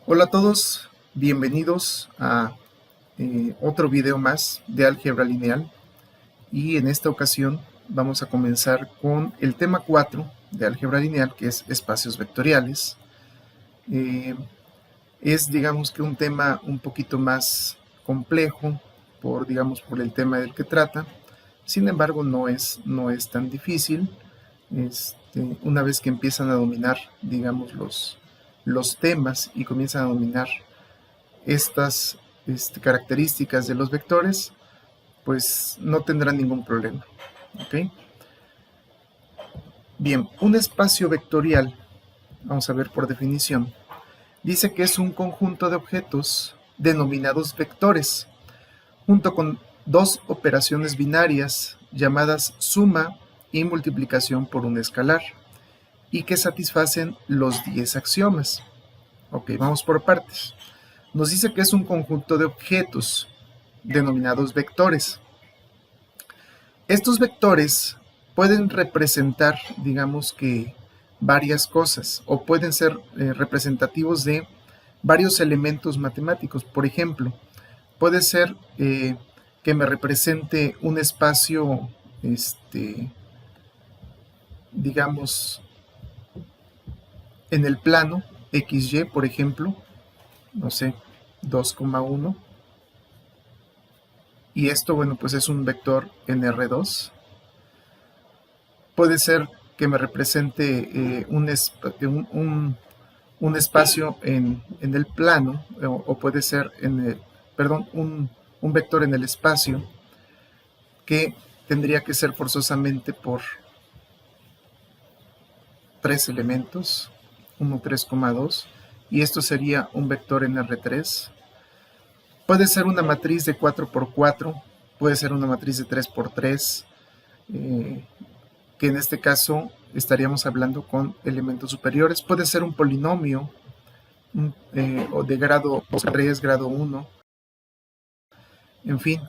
Hola a todos, bienvenidos a otro video más de álgebra lineal, y en esta ocasión vamos a comenzar con el tema 4 de álgebra lineal, que es espacios vectoriales. Es, digamos, que un tema un poquito más complejo por el tema del que trata. Sin embargo, no es tan difícil. Una vez que empiezan a dominar, digamos, los temas y comienzan a dominar estas características de los vectores, pues no tendrán ningún problema. ¿Ok? Bien, un espacio vectorial, vamos a ver por definición, dice que es un conjunto de objetos denominados vectores, junto con dos operaciones binarias llamadas suma y multiplicación por un escalar, y que satisfacen los 10 axiomas. Ok, vamos por partes. Nos dice que es un conjunto de objetos denominados vectores. Estos vectores pueden representar, digamos, que varias cosas, o pueden ser representativos de varios elementos matemáticos. Por ejemplo, puede ser que me represente un espacio, digamos, en el plano XY, por ejemplo, no sé, 2,1. Y esto, bueno, pues es un vector en R2. Puede ser que me represente un espacio en el plano, o puede ser un vector en el espacio, que tendría que ser forzosamente por 3 elementos, 1, 3,2, y esto sería un vector en R3. Puede ser una matriz de 4×4, puede ser una matriz de 3×3, que en este caso estaríamos hablando con elementos superiores. Puede ser un polinomio o de grado 3, grado 1. En fin,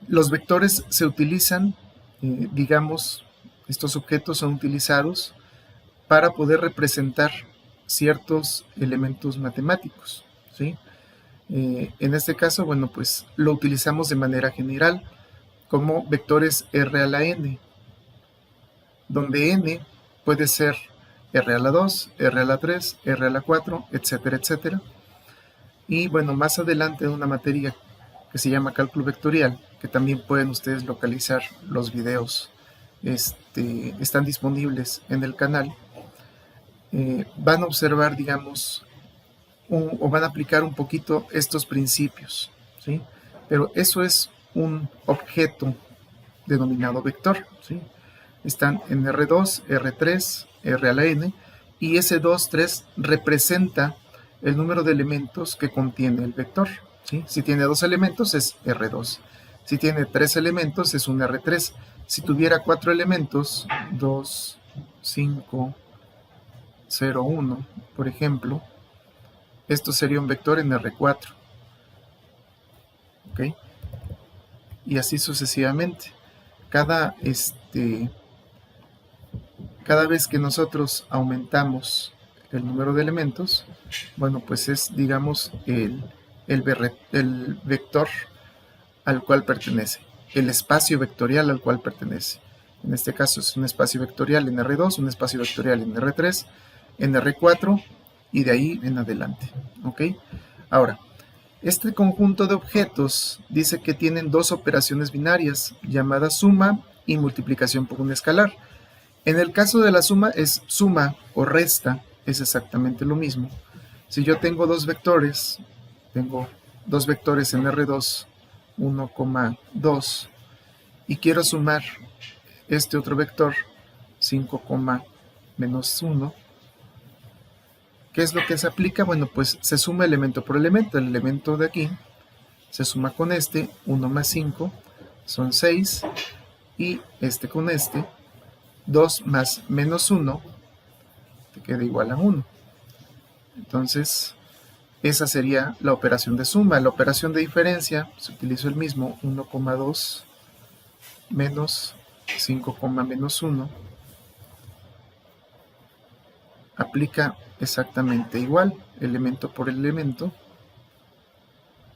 los vectores se utilizan, digamos, estos objetos son utilizados para poder representar ciertos elementos matemáticos, ¿sí? En este caso, bueno, pues lo utilizamos de manera general como vectores R a la n, donde n puede ser R a la 2, R a la 3, R a la 4, etcétera, etcétera. Y bueno, más adelante en una materia que se llama cálculo vectorial, que también pueden ustedes localizar los videos, están disponibles en el canal, van a observar, digamos, o van a aplicar un poquito estos principios, ¿sí? Pero eso es un objeto denominado vector, ¿sí? Están en R2, R3, R a la n, y ese 2, 3 representa el número de elementos que contiene el vector, ¿sí? Si tiene 2 elementos es R2, si tiene 3 elementos es un R3, si tuviera 4 elementos, 2, 5, 0, 1, por ejemplo, esto sería un vector en R4, ¿ok? Y así sucesivamente. Cada vez que nosotros aumentamos el número de elementos, bueno, pues es, digamos, el vector al cual pertenece, el espacio vectorial al cual pertenece. En este caso es un espacio vectorial en R2, un espacio vectorial en R3, en R4 y de ahí en adelante, ¿ok? Ahora, este conjunto de objetos dice que tienen dos operaciones binarias llamadas suma y multiplicación por un escalar. En el caso de la suma es suma o resta, es exactamente lo mismo. Si yo tengo dos vectores en R2, 1,2, y quiero sumar este otro vector, 5, menos 1, ¿qué es lo que se aplica? Bueno, pues se suma elemento por elemento. El elemento de aquí se suma con 1 más 5, son 6, y con 2 más menos 1, te queda igual a 1. Entonces, esa sería la operación de suma. La operación de diferencia se utilizó el mismo, 1,2 menos 5, menos 1. Aplica exactamente igual, elemento por elemento.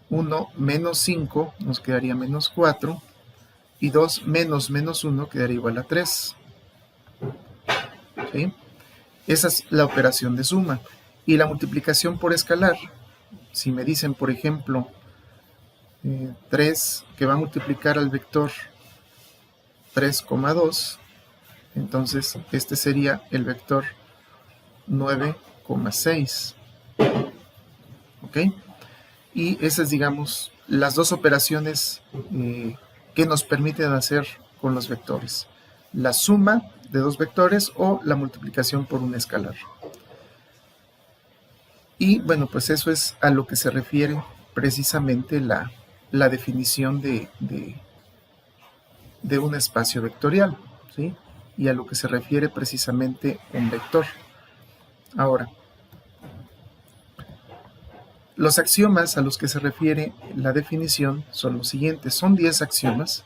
1 menos 5 nos quedaría menos 4, y 2 menos menos 1 quedaría igual a 3. ¿Sí? Esa es la operación de suma. Y la multiplicación por escalar, si me dicen, por ejemplo, 3 que va a multiplicar al vector 3,2, entonces este sería el vector 9,6. ¿Ok? Y esas, digamos, las dos operaciones que nos permiten hacer con los vectores: la suma de dos vectores o la multiplicación por un escalar. Y bueno, pues eso es a lo que se refiere precisamente la definición de un espacio vectorial, ¿sí? Y a lo que se refiere precisamente un vector. Ahora, los axiomas a los que se refiere la definición son los siguientes. Son 10 axiomas.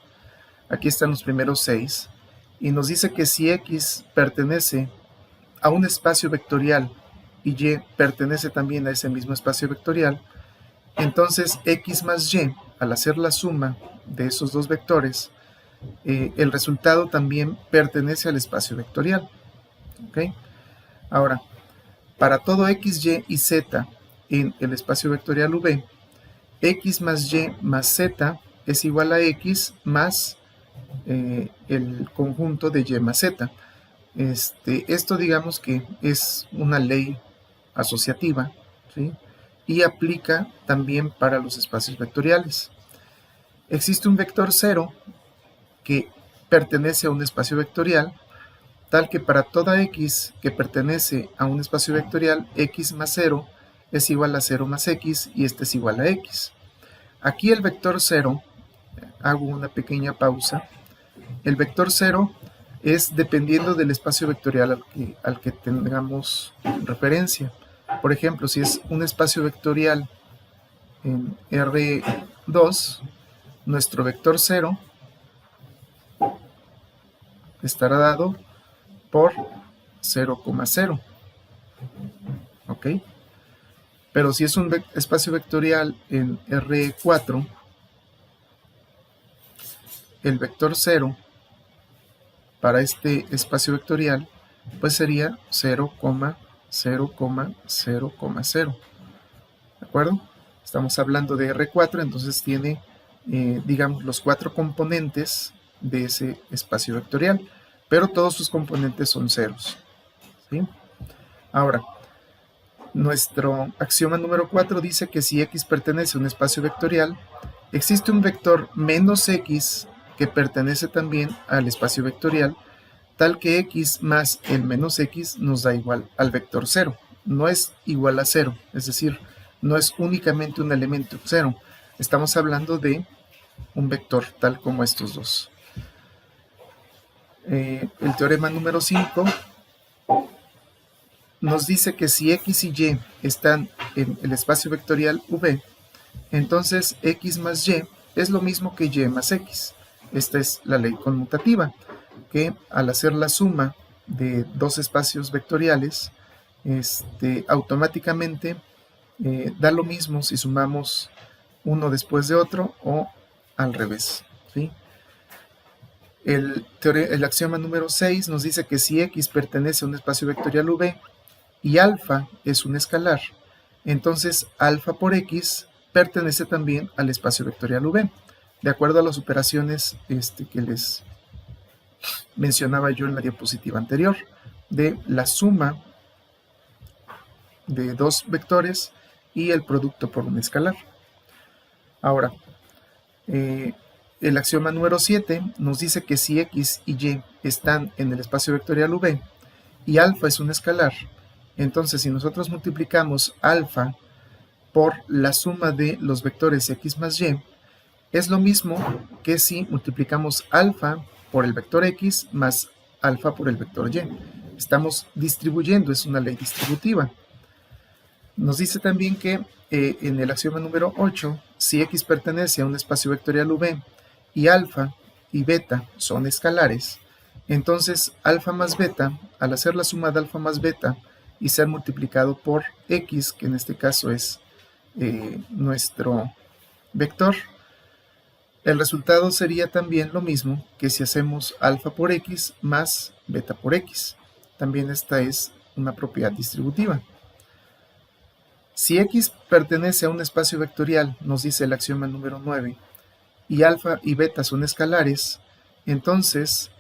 Aquí están los primeros 6. Y nos dice que si X pertenece a un espacio vectorial y Y pertenece también a ese mismo espacio vectorial, entonces X más Y, al hacer la suma de esos dos vectores, el resultado también pertenece al espacio vectorial. ¿Okay? Ahora, para todo X, Y y Z en el espacio vectorial V, X más Y más Z es igual a X más el conjunto de Y más Z. Esto digamos que es una ley asociativa, ¿sí? Y aplica también para los espacios vectoriales. Existe un vector 0 que pertenece a un espacio vectorial, tal que para toda X que pertenece a un espacio vectorial, X más 0 es igual a 0 más X, y este es igual a X. Aquí el vector 0, hago una pequeña pausa, el vector 0 es dependiendo del espacio vectorial al que tengamos referencia. Por ejemplo, si es un espacio vectorial en R2, nuestro vector 0 estará dado por 0,0. ¿Ok? Pero si es un espacio vectorial en R4, el vector 0 para este espacio vectorial pues sería 0,0,0,0. ¿De acuerdo? Estamos hablando de R4, entonces tiene, digamos, los 4 componentes de ese espacio vectorial, pero todos sus componentes son ceros. ¿Sí? Ahora, nuestro axioma número 4 dice que si X pertenece a un espacio vectorial, existe un vector menos X que pertenece también al espacio vectorial, tal que X más el menos X nos da igual al vector 0. No es igual a 0, es decir, no es únicamente un elemento 0. Estamos hablando de un vector tal como estos dos. El teorema número 5 nos dice que si X y Y están en el espacio vectorial V, entonces X más Y es lo mismo que Y más X. Esta es la ley conmutativa, que al hacer la suma de dos espacios vectoriales, automáticamente da lo mismo si sumamos uno después de otro o al revés, ¿sí? El axioma número 6 nos dice que si X pertenece a un espacio vectorial V y alfa es un escalar, entonces alfa por X pertenece también al espacio vectorial V, de acuerdo a las operaciones que les mencionaba yo en la diapositiva anterior, de la suma de dos vectores y el producto por un escalar. Ahora, el axioma número 7 nos dice que si X y Y están en el espacio vectorial V y alfa es un escalar, entonces si nosotros multiplicamos alfa por la suma de los vectores X más Y, es lo mismo que si multiplicamos alfa por el vector X más alfa por el vector Y. Estamos distribuyendo, es una ley distributiva. Nos dice también que en el axioma número 8, si X pertenece a un espacio vectorial V y alfa y beta son escalares, entonces alfa más beta, al hacer la suma de alfa más beta y ser multiplicado por x, que en este caso es nuestro vector. El resultado sería también lo mismo que si hacemos alfa por x más beta por x. También esta es una propiedad distributiva. Si x pertenece a un espacio vectorial, nos dice el axioma número 9, y alfa y beta son escalares, entonces,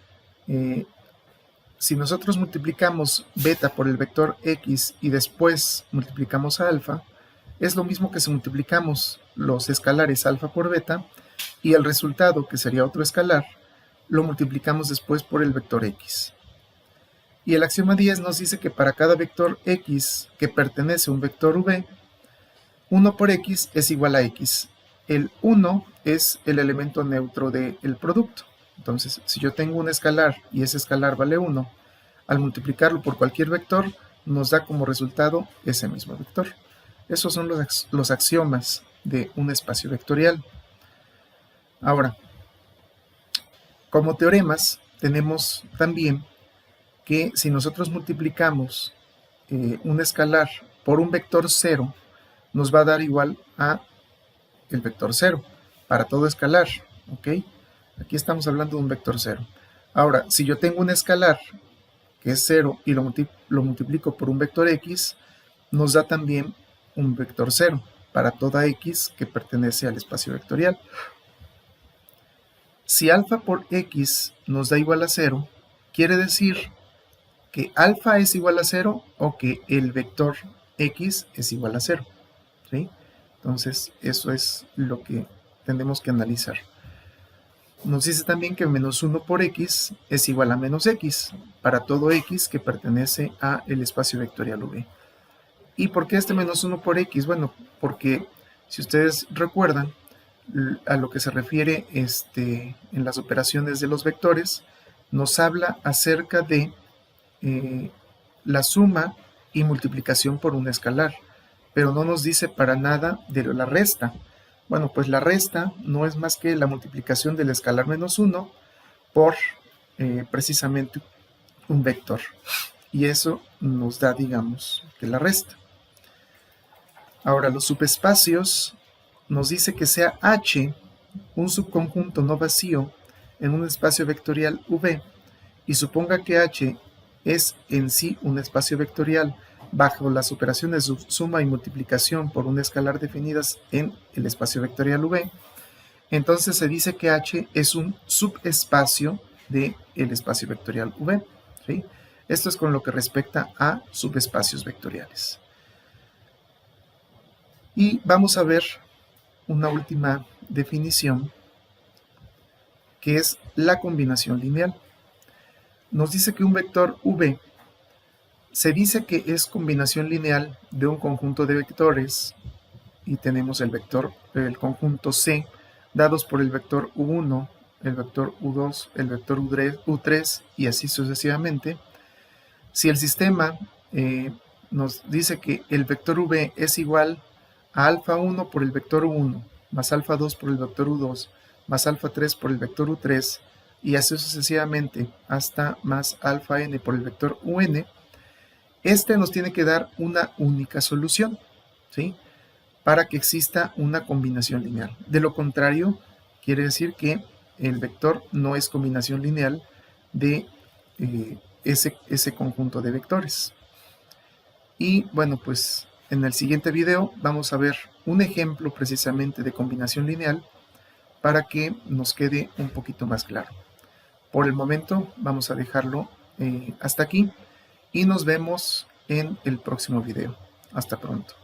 si nosotros multiplicamos beta por el vector x y después multiplicamos a alfa, es lo mismo que si multiplicamos los escalares alfa por beta, y el resultado, que sería otro escalar, lo multiplicamos después por el vector x. Y el axioma 10 nos dice que para cada vector x que pertenece a un vector v, 1 por x es igual a x. El 1 es el elemento neutro del producto. Entonces, si yo tengo un escalar y ese escalar vale 1, al multiplicarlo por cualquier vector, nos da como resultado ese mismo vector. Esos son los axiomas de un espacio vectorial. Ahora, como teoremas, tenemos también que si nosotros multiplicamos un escalar por un vector 0, nos va a dar igual a el vector 0 para todo escalar, ¿ok? Aquí estamos hablando de un vector 0. Ahora, si yo tengo un escalar que es 0 y lo multiplico por un vector x, nos da también un vector 0 para toda x que pertenece al espacio vectorial. Si alfa por x nos da igual a 0, quiere decir que alfa es igual a 0 o que el vector x es igual a 0, ¿sí? Entonces, eso es lo que tenemos que analizar. Nos dice también que menos 1 por x es igual a menos x para todo x que pertenece al espacio vectorial V. ¿Y por qué este menos 1 por x? Bueno, porque si ustedes recuerdan a lo que se refiere en las operaciones de los vectores, nos habla acerca de la suma y multiplicación por un escalar, pero no nos dice para nada de la resta. Bueno, pues la resta no es más que la multiplicación del escalar menos 1 por precisamente un vector. Y eso nos da, digamos, que la resta. Ahora, los subespacios nos dice que sea H un subconjunto no vacío en un espacio vectorial V y suponga que H es en sí un espacio vectorial bajo las operaciones de suma y multiplicación por un escalar definidas en el espacio vectorial V, entonces se dice que H es un subespacio del espacio vectorial V, ¿sí? Esto es con lo que respecta a subespacios vectoriales. Y vamos a ver una última definición, que es la combinación lineal. Nos dice que un vector V se dice que es combinación lineal de un conjunto de vectores, y tenemos el conjunto C, dados por el vector U1, el vector U2, el vector U3, y así sucesivamente. Si el sistema nos dice que el vector V es igual a alfa 1 por el vector U1, más alfa 2 por el vector U2, más alfa 3 por el vector U3, y así sucesivamente hasta más alfa n por el vector UN, nos tiene que dar una única solución, ¿sí? Para que exista una combinación lineal. De lo contrario, quiere decir que el vector no es combinación lineal de ese conjunto de vectores. Y bueno, pues en el siguiente video vamos a ver un ejemplo precisamente de combinación lineal para que nos quede un poquito más claro. Por el momento vamos a dejarlo hasta aquí y nos vemos en el próximo video. Hasta pronto.